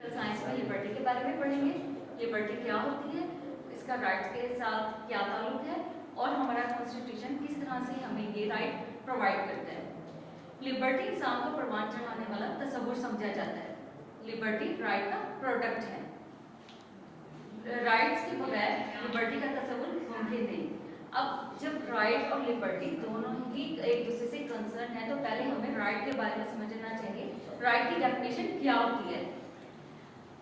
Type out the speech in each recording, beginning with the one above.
Science में liberty के बारे में पढ़ेंगे। लिबर्टी क्या होती है, इसका राइट्स के साथ क्या ताल्लुक है और हमारा कॉन्स्टिट्यूशन किस तरह से हमें ये राइट प्रोवाइड करता है। लिबर्टी इंसान को परवान चढ़ाने वाला तसव्वुर समझा जाता है। लिबर्टी राइट का प्रोडक्ट है। राइट्स के बगैर लिबर्टी का तसव्वुर मुमकिन नहीं। अब जब राइट और लिबर्टी दोनों ही एक दूसरे से कंसर्न है तो पहले हमें राइट के बारे में समझना चाहिए। राइट की डेफिनेशन क्या होती है?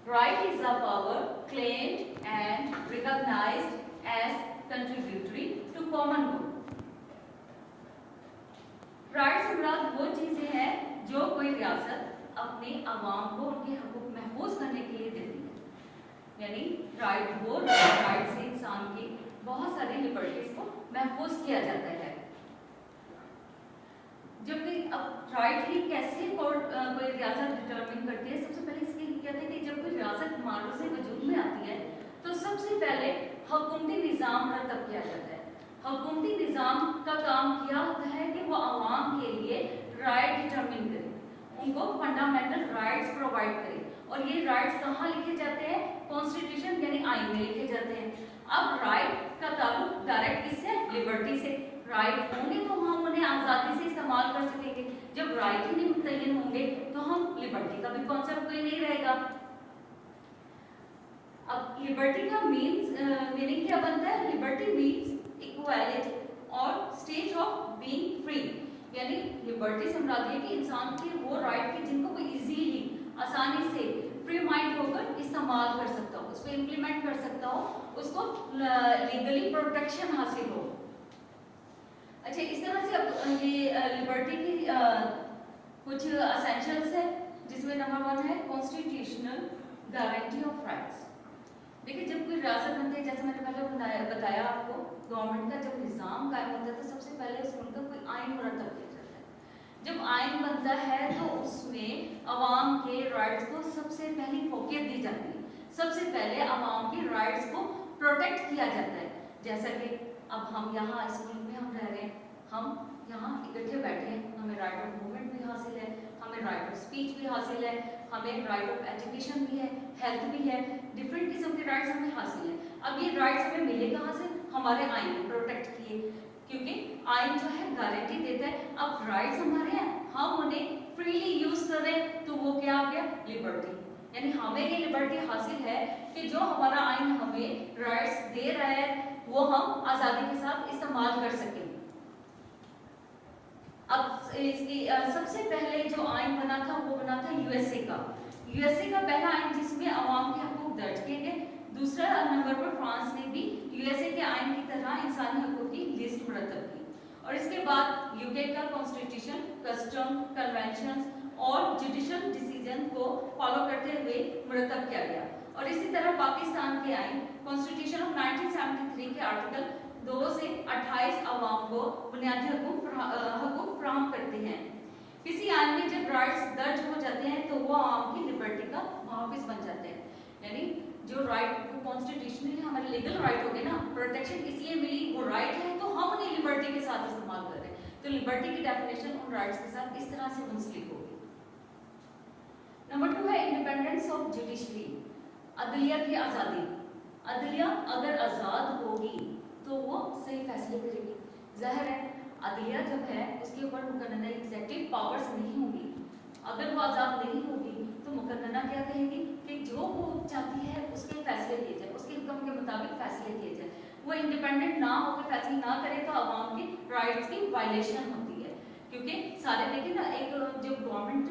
Right is a power claimed and recognized as contributory to common good. Rights से मुराद वो चीजें हैं जो कोई रियासत अपने अवाम को उनके हकूक महफूज करने के लिए देती है। यानी राइट से इंसान की बहुत सारी लिबर्टीज को महफूज किया जाता है। जबकि अब राइट ही कैसे कोई रियासत डिटरमिन करती है, सबसे पहले इसके कहते हैं कि जब कोई रियासत मार्ग से वजूद में आती है तो सबसे पहले हुकूमती निज़ाम मरतब किया जाता है। हुकूमती निज़ाम का काम क्या होता है कि वो आवाम के लिए राइट डिटरमिन करे, उनको फंडामेंटल राइट्स प्रोवाइड करे। और ये राइट्स कहाँ लिखे जाते हैं? कॉन्स्टिट्यूशन यानी आइन में लिखे जाते हैं। अब राइट का ताल्लुक डायरेक्ट किससे? लिबर्टी से। राइट होंगे तो हम उन्हें आज़ादी से इस्तेमाल कर सकेंगे। जब राइट ही नहीं मुतय्यन होंगे तो हम लिबर्टी का भी कॉन्सेप्ट कोई नहीं रहेगा। अब लिबर्टी का मीनिंग क्या बनता है? लिबर्टी मीन्स इक्वालिटी और स्टेट ऑफ बीइंग फ्री। यानी लिबर्टी से मुराद है कि इंसान के वो राइट के जिनको वो इजीली आसानी से फ्री माइंड होकर इस्तेमाल कर सकता हो, उसको इम्प्लीमेंट कर सकता हो, उसको लीगली प्रोटेक्शन हासिल हो। अच्छा, इस तरह से अब ये लिबर्टी की कुछ एसेंशियल्स है जिसमें नंबर 1 है कॉन्स्टिट्यूशनल गारंटी ऑफ राइट्स। देखिए, जब कोई रियासत बनती है, जैसे मैंने पहले बताया आपको, गवर्नमेंट का जब निज़ाम कायम होता है तो सबसे पहले उस मुल्क का कोई आइन मुरतब किया जाता है। जब आइन बनता है तो उसमें अवाम के राइट्स को सबसे पहली फोकियत दी जाती है। सबसे पहले अवाम के राइट्स को प्रोटेक्ट किया जाता है। जैसा कि अब हम यहाँ इस मुल्क में हम रह रहे हैं, हम यहाँ इकट्ठे बैठे हैं, हमें राइट ऑफ मूवमेंट भी हासिल है, हमें राइट ऑफ स्पीच भी हासिल है, हमें राइट ऑफ एजुकेशन भी है, हेल्थ भी है, डिफरेंट किस्म के राइट्स हमें हासिल है। अब ये राइट्स हमें मिले कहाँ से? हमारे आइन में प्रोटेक्ट किए, क्योंकि आइन जो है गारंटी देता है। अब राइट्स हमारे हैं, हम उन्हें फ्रीली यूज कर रहे हैं तो वो क्या आ गया? लिबर्टी। यानी हमें ये लिबर्टी हासिल है कि जो हमारा आइन हमें राइट्स दे रहा है वो हम आज़ादी के साथ इस्तेमाल कर सकें। अब इसकी सबसे पहले जो आइन बना था वो बना था यूएसए का। यूएसए का पहला आइन जिसमें अवाम के हकूक दर्ज किए गए। दूसरा नंबर पर फ्रांस ने भी यूएसए के आइन की तरह इंसानी हकूक की लिस्ट मुरतब की। और इसके बाद यूके का कॉन्स्टिट्यूशन, कस्टम, कन्वेंशन और जुडिशल डिसीजन को फॉलो करते हुए मुरतब किया गया। और इसी तरह पाकिस्तान के आइन कॉन्स्टिट्यूशन ऑफ 1973 के आर्टिकल 2 से 28 अवाम को बुनियादी हकूक फराहम करते हैं। किसी आइन में जब राइट्स दर्ज हो जाते हैं तो वो आवाम की लिबर्टी का मुहाफिज बन जाते हैं। यानी जो राइट कॉन्स्टिट्यूशनली हमारे लीगल राइट हो गए ना, प्रोटेक्शन इसलिए मिली, वो राइट है तो हम उन्हें लिबर्टी के साथ इस्तेमाल कर रहे हैं। तो लिबर्टी की डेफिनेशन उन राइट्स के साथ इस तरह से मुंसलिक होगी। नंबर 2 है इंडिपेंडेंस ऑफ जुडिशरी, अदलिया की आज़ादी। अदलिया अगर आज़ाद होगी तो वो सही फैसले करेगी। जाहिर है अदलिया जब है उसके ऊपर मुकर्ररा एग्जीक्यूटिव पावर्स नहीं होंगी। अगर वो आज़ाद नहीं होगी तो मुकर्ररा क्या कहेगी कि जो वो चाहती है उसके फैसले किए जाए, उसके हुक्म के मुताबिक फैसले किए जाए। वो इंडिपेंडेंट ना होकर फैसले ना करे तो आवाम की राइट्स की वायलेशन होती है। क्योंकि सारे देखिए ना, एक जो गवर्नमेंट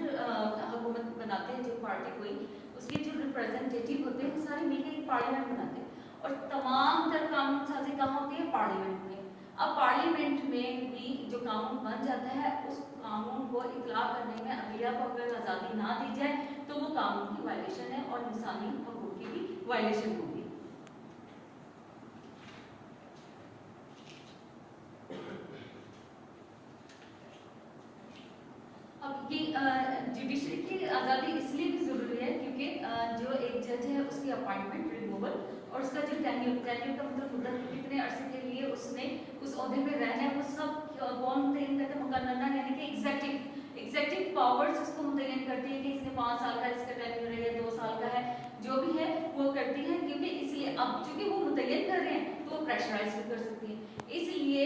हुकूमत बनाते हैं, जो पार्टी कोई, उसके जो रिप्रेजेंटेटिव होते हैं वो सारे मिलकर एक पार्लियामेंट बनाते हैं और तमाम तर कानून साजी कहाँ होती है? पार्लियामेंट में। अब पार्लियामेंट में भी जो कानून बन जाता है उस कानून को इतला करने में अदलिया को अगर आज़ादी ना दी जाए तो वो कानून की वायलेशन है और इंसानी हकूक की भी वायलेशन होगी। अब ये जुडिशरी की आज़ादी इसलिए भी ज़रूरी है क्योंकि जो एक जज है उसकी अपॉइंटमेंट, रिमूवल और उसका जो टेन्योर का मतलब मुद्दत कितने अरसे के लिए उसने उस ओहदे पे रहना है, वो सब कौन मुतय्यन करते हैं? मुकर्ररा यानी कि एग्जेक्टिव पावर्स उसको मुतय्यन करती है कि इसने 5 साल का इसका टेन्योर है या 2 साल का है, अब चूंकि वो मुतय्यन कर रहे हैं तो वो प्रेशराइज भी कर सकती है। इसलिए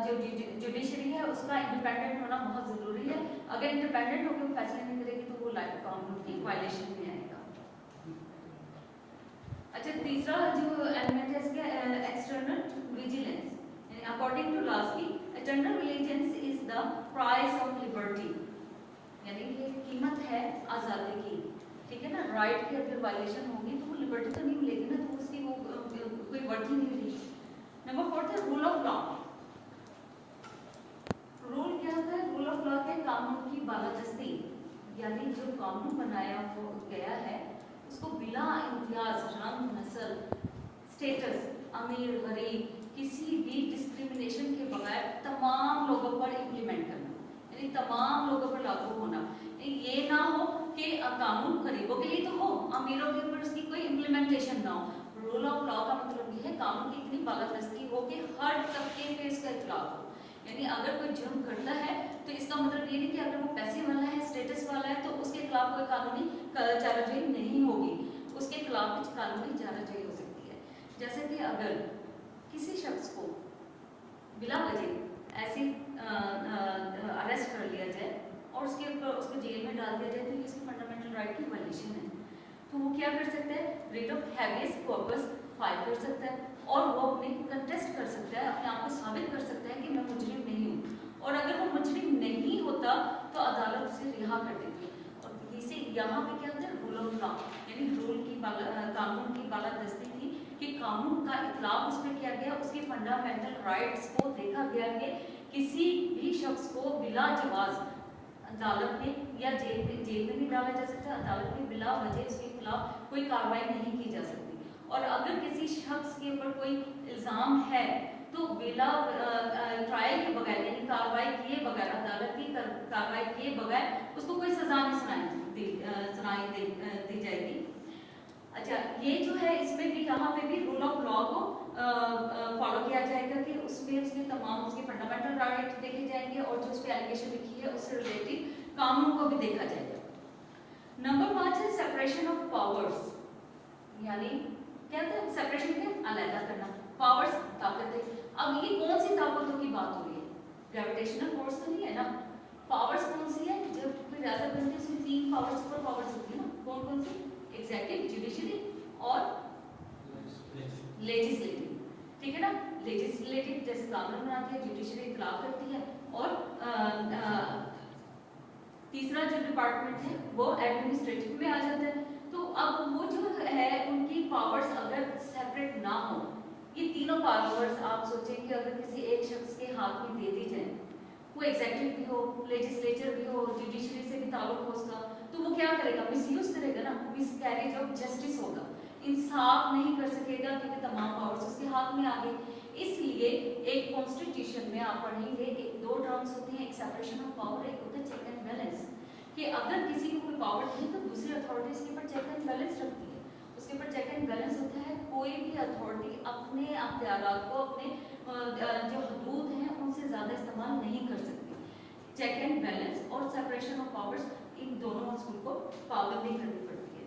जो जुडिशरी है उसका इंडिपेंडेंट होना बहुत जरूरी है। अगर इंडिपेंडेंट होकर वो फैसले नहीं करेगी तो वो कानून की वायलेशन में आएगा। अच्छा, तीसरा जो एलिमेंट है इसका external vigilance. According to Laski external vigilance is the price of liberty, यानी ये कीमत है आज़ादी की, ठीक है ना। राइट की अगर वायलेशन होगी तो वो लिबर्टी तो नहीं मिलेगी ना, तो उसकी वो कोई वर्थ ही नहीं रही। नंबर 4 है रूल ऑफ लॉ। रूल क्या होता है? रूल ऑफ लॉ के कानून की बालादस्ती, यानी जो कानून बनाया गया है उसको बिना इम्तियाज, रंग, नस्ल, स्टेटस, अमीर गरीब, किसी भी डिस्क्रिमिनेशन के बगैर तमाम लोगों पर इम्प्लीमेंट करना, यानी तमाम लोगों पर लागू होना। ये ना हो कि कानून गरीबों के लिए तो हो, अमीरों के ऊपर उसकी कोई इम्प्लीमेंटेशन ना हो। रूल ऑफ लॉ का मतलब ये है कानून की इतनी बालादस्ती हो कि हर तबके पे इसका इख्तिलाफ हो। यानी अगर कोई जुर्म करता है तो इसका मतलब ये नहीं कि अगर वो पैसे वाला है, स्टेटस वाला है, तो उसके खिलाफ कोई कानूनी चाराजोई नहीं होगी, उसके खिलाफ भी कानूनी चाराजोई हो सकती है। जैसे कि अगर किसी शख्स को बिला वजह ऐसे अरेस्ट कर लिया जाए और उसके ऊपर उसको जेल में डाल दिया जाए तो ये इसकी फंडामेंटल राइट की वायलेशन है, तो वो क्या कर सकता है? Writ of habeas corpus file कर सकता है और वो अपने कंटेस्ट कर सकता है, अपने आप को साबित कर सकता है कि मैं मुजरिम नहीं हूँ। और अगर वो मुजरिम नहीं होता तो अदालत उसे रिहा कर देती है। और इसे यहाँ पे क्या होता है? रूल ऑफ लॉ, यानी रूल की कानून की बालादस्ती थी कि कानून का इतलाक उस पर किया गया, उसके फंडामेंटल राइट्स को देखा गया कि किसी भी शख्स को बिला जवाज अदालत में या जेल में नहीं डाला जा सकता, अदालत में बिला वजह उसके खिलाफ कोई कार्रवाई नहीं की जा सकती। और अगर किसी शख्स के ऊपर कोई इल्ज़ाम है तो बिला ट्रायल के बगैर, यानी कार्रवाई किए बगैर, अदालत की कार्रवाई किए बगैर उसको कोई सजा नहीं सुनाई दी जाएगी। अच्छा, ये जो है इसमें भी, यहाँ पे भी रूल ऑफ लॉ को फॉलो किया जाएगा कि उसमें उसके तमाम उसके फंडामेंटल राइट देखे जाएंगे और जो उस पर एलिगेशन लिखी है उससे रिलेटेड कानून को भी देखा जाएगा। नंबर 5 है सेपरेशन ऑफ पावर्स, यानी क्या होता है? सेपरेशन के अलग करना, पावर्स ताकतें। अब ये कौन सी ताकतों की बात हो रही है? ग्रेविटेशनल फोर्स तो नहीं है ना। पावर्स कौन सी है? जब कोई रियासत बनती है उसमें 3 पावर्स पर पावर्स होती है ना, कौन कौन सी? एग्जीक्यूटिव, जुडिशरी और लेजिस्लेटिव, ठीक है ना। लेजिस्लेटिव जैसे कानून बनाती है, जुडिशरी इत्तलाक करती है, और तीसरा जो डिपार्टमेंट है वो एडमिनिस्ट्रेटिव में आ जाता है। तो अब वो जो है उनकी पावर्स अगर सेपरेट ना हो, ये तीनों पावर्स आप सोचें कि अगर किसी एक शख्स के हाथ में दे दी जाए, वो एग्जीक्यूटिव भी हो, लेजिस्लेचर भी हो, जुडिशरी से भी ताल्लुक हो उसका, तो वो क्या करेगा? मिसयूज करेगा ना, मिसकैरेज ऑफ जस्टिस होगा, इंसाफ नहीं कर सकेगा क्योंकि तमाम पावर्स उसके हाथ में आ गई। इसलिए एक कॉन्स्टिट्यूशन में आप पढ़ेंगे, एक 2 टर्म्स होती हैं, एक सेपरेशन ऑफ पावर, एक होता है चेक एंड बैलेंस, कि अगर किसी को कोई पावर दी तो दूसरी अथॉरिटी इसके ऊपर चेक एंड बैलेंस रखती है। उसके ऊपर चेक एंड बैलेंस होता है, कोई भी अथॉरिटी अपने अख्तियारात को, अपने जो हदूद हैं उनसे ज़्यादा इस्तेमाल नहीं कर सकती। चेक एंड बैलेंस और सेपरेशन ऑफ पावर्स, इन दोनों असूल को पाबंदी करनी पड़ती है।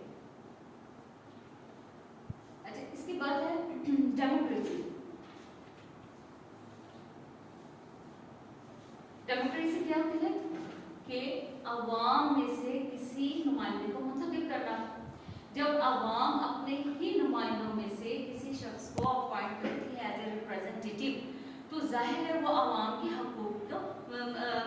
अच्छा, इसके बाद है डेमोक्रेसी। डेमोक्रेसी क्या होती है? कि अवाम में से किसी नुमाइंदे को मुंतखब करना। जब अवाम अपने ही नुमाइंदों में से किसी शख्स को अपॉइंट करती है एज ए रिप्रेजेंटेटिव, तो जाहिर है वो अवाम के हकूक़ को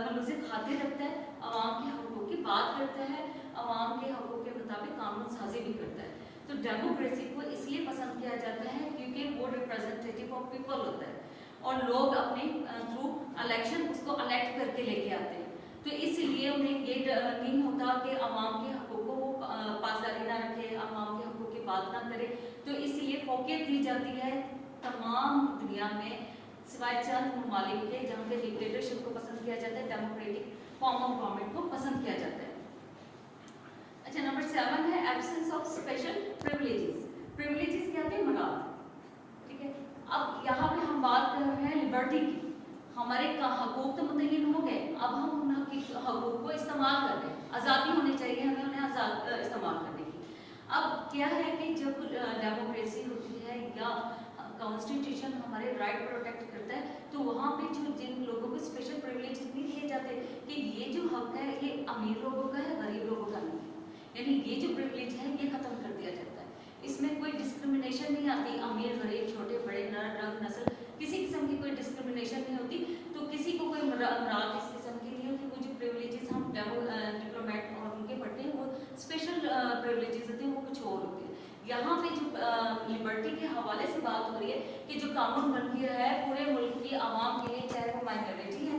मलूज़ खातिर रखता है, अवाम के हकूक़ की बात करता है, अवाम के हकूक़ के मुताबिक कानून साजी भी करता है। तो डेमोक्रेसी को इसलिए पसंद किया जाता है क्योंकि वो रिप्रेजेंटेटिव ऑफ पीपल होता है और लोग अपने थ्रू इलेक्शन उसको इलेक्ट करके लेके आते हैं। तो इसलिए उन्हें ये नहीं होता कि अवाम के हकूक़ को वो पासदारी ना रखे, अवाम के हकूक़ की बात ना करे। तो इसलिए फोकियत दी जाती है तमाम दुनिया में, सिवाय चंद ममालिक के जहाँ पे डिक्टेटरशिप को पसंद किया जाता है, डेमोक्रेटिक फॉर्म ऑफ गवर्नमेंट को पसंद किया जाता है। अच्छा, नंबर 7 है absence of special privileges. Privileges क्या होते हैं? मराद, ठीक है। अब यहाँ पे हम बात कर रहे हैं लिबर्टी की, हमारे हकूक़ तो मुतय्यन हो गए, अब हम उन हकूक़ को इस्तेमाल कर रहे हैं, आज़ादी होनी चाहिए हमें उन्हें आज़ाद इस्तेमाल करने की। अब क्या है कि जब डेमोक्रेसी होती है या कॉन्स्टिट्यूशन हमारे राइट प्रोटेक्ट करता है, तो वहाँ पे जो जिन लोगों को स्पेशल प्रिविलेज नहीं दिए जाते कि ये जो हक है ये अमीर लोगों का है, गरीब लोगों का नहीं है, यानी ये जो प्रिविलेज है ये खत्म कर दिया जाता है। इसमें कोई डिस्क्रिमिनेशन नहीं आती, अमीर गरीब छोटे बड़े नर रंग नस्ल किसी किस्म की कोई डिस्क्रिमिनेशन नहीं होती। तो किसी को कोई मराद इस किस्म की नहीं होती। वो जो प्रिविलेजेस हम डिप्लोमेट और उनके पढ़ते हैं वो स्पेशल प्रिविलेजेस होते हैं, वो कुछ और होते हैं। यहाँ पे जो लिबर्टी के हवाले से बात हो रही है कि जो कानून बन गया है पूरे मुल्क की आवाम के लिए, चाहे वो माइनॉरिटी है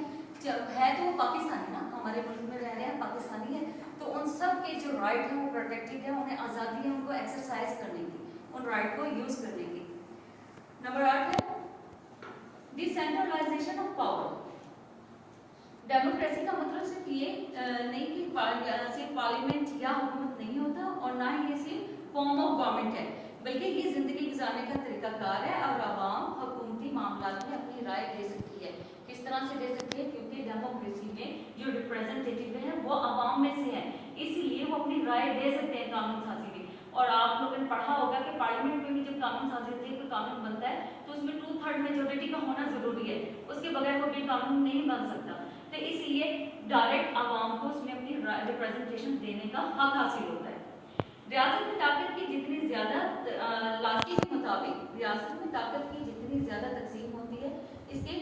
तो वो पाकिस्तानी ना, हमारे मुल्क में रह रहे हैं, पाकिस्तानी है, तो उन सब के जो राइट है वो प्रोटेक्टेड है, उन्हें आज़ादी है उनको एक्सरसाइज करने की, उन राइट को यूज करने की। नंबर 8 है डिसेंट्रलाइजेशन ऑफ पावर। डेमोक्रेसी का मतलब सिर्फ ये नहीं कि सिर्फ पार्लियामेंट या हुकूमत नहीं होता, और ना ही ये सिर्फ फॉर्म ऑफ गवर्नमेंट है, बल्कि ये जिंदगी गुजारने का तरीकाकार है। और आवाम हुकूमती मामलात में अपनी राय दे सकती है। किस तरह से दे सकती है? क्योंकि डेमोक्रेसी में जो रिप्रेजेंटेटिव है वो आवाम में से है, इसलिए वो अपनी राय दे सकते हैं कानून साजी में। और आप लोगों ने पढ़ा होगा कि पार्लियामेंट में भी जब कानून साजी होती है, कोई कानून बनता है तो उसमें 2/3 मेजोरिटी का होना जरूरी है, उसके बगैर वो भी कानून नहीं बन सकता। तो इसलिए डायरेक्ट आवाम को उसमें अपनी रिप्रेजेंटेशन देने का हक हासिल होता है। रियासत में ताकत की जितनी ज्यादा लासी के मुताबिक रियासत में ताकत की जितनी ज्यादा तकसीम होती है, इसके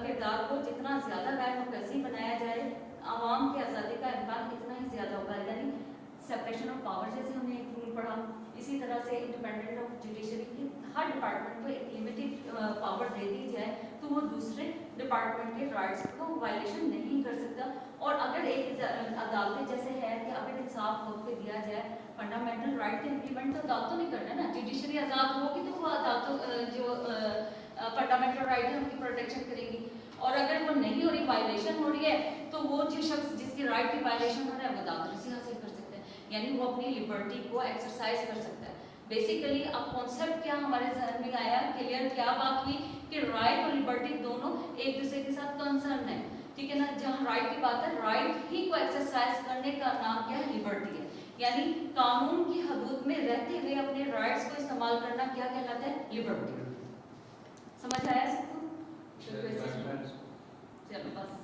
किरदार को जितना ज्यादा गैर मुकस्सी बनाया जाए, आवाम की आज़ादी का इम्कान इतना ही ज्यादा होगा। यानी सेपरेशन ऑफ पावर जैसे हमने एक रूल पढ़ा, इसी तरह से इंडिपेंडेंट ऑफ जुडिशरी की हर डिपार्टमेंट को एक लिमिटेड पावर दे दी जाए तो वो दूसरे डिपार्टमेंट के राइट्स को वायलेशन नहीं कर सकता। और अगर एक अदालतें जैसे है कि अगर इंसाफ होकर दिया जाए, फंडामेंटल राइट को इम्प्लीमेंट तो अदालतों ने करना है ना, जुडिशरी आज़ाद होगी तो वो अदालतों जो फंडामेंटल राइट है उनकी प्रोटेक्शन करेगी। और अगर वो नहीं हो रही, वायलेशन हो रही है, तो वो जो शख्स जिसकी राइट की वायलेशन हो रहा है वो अदालत से हासिल कर सकता है, यानी वो अपनी लिबर्टी को एक्सरसाइज कर सकता है। बेसिकली अब कॉन्सेप्ट क्या हमारे जहन में आया, क्लियर क्या बात हुई कि राइट और लिबर्टी दोनों एक दूसरे के साथ कंसर्न है, ठीक है ना। जहाँ राइट की बात है, राइट ही को एक्सरसाइज करने का नाम क्या है? लिबर्टी है। यानी कानून की हदूद में रहते हुए अपने राइट्स को इस्तेमाल करना क्या कहलाता है? लिबर्टी। समझ आया सबको? चलो बस।